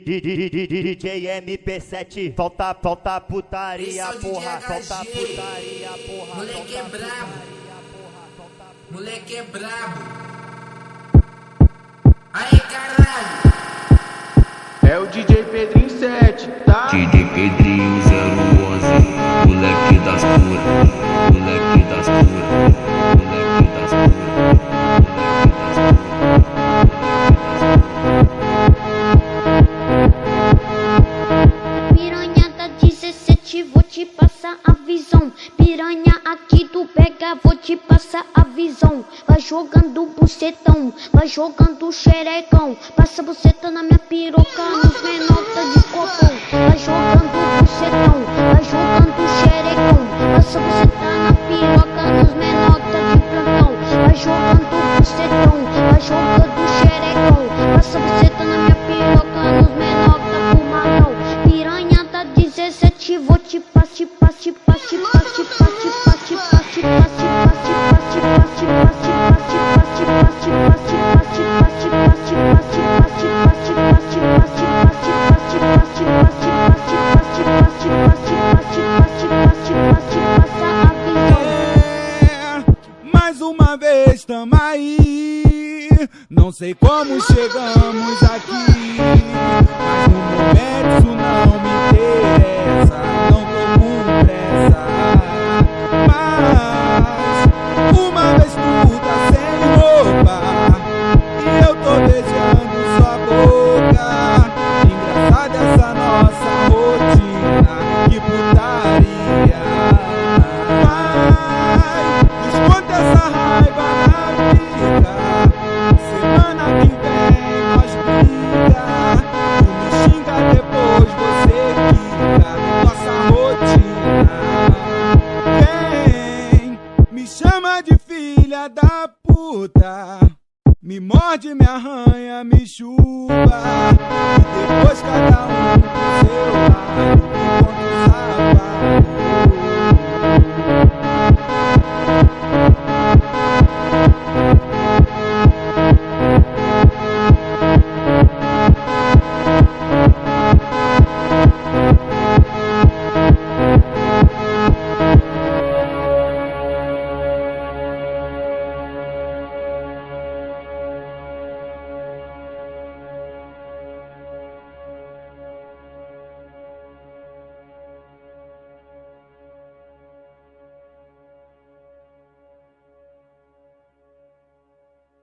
DJ MP7, falta putaria, porra, falta putaria, porra. Moleque é brabo, moleque é brabo. Aí caralho, é o DJ Pedrinho 7, tá? DJ Pedrinho 011, moleque das puras, moleque das puras, moleque das puras, moleque das puras. Piranha da 17, vou te passar a visão. Piranha aqui tu pega, vou te passar a visão. Vai jogando bucetão, vai jogando xerecão. Passa buceta na minha piroca, nos menota de copão. Vai jogando bucetão, vai jogando xerecão. Passa buceta na piroca, nos menota de plantão. Vai jogando bucetão, vai jogando xerecão. Passa buceta na minha piroca, nos menota fumadão. Piranha da 17, vou te passe, passe, passe, passe, passe, passe, passe, passe, passe, passe, passe, passe, passe, passe, passe, passe, mais uma vez tamo aí. Não sei como chegamos aqui, mas no momento isso não me interessa. Não tô com pressa, mas uma vez tu tá sem roupa e eu tô beijando sua boca. Engraçada essa nossa rotina, que putaria. Vai, desconta essa raiva na vida. Semana que vem nós briga. Tu me xinga, depois você fica. Nossa rotina. Quem me chama de filha da puta, me morde, me arranha, me chupa. E depois cada um pro seu lado.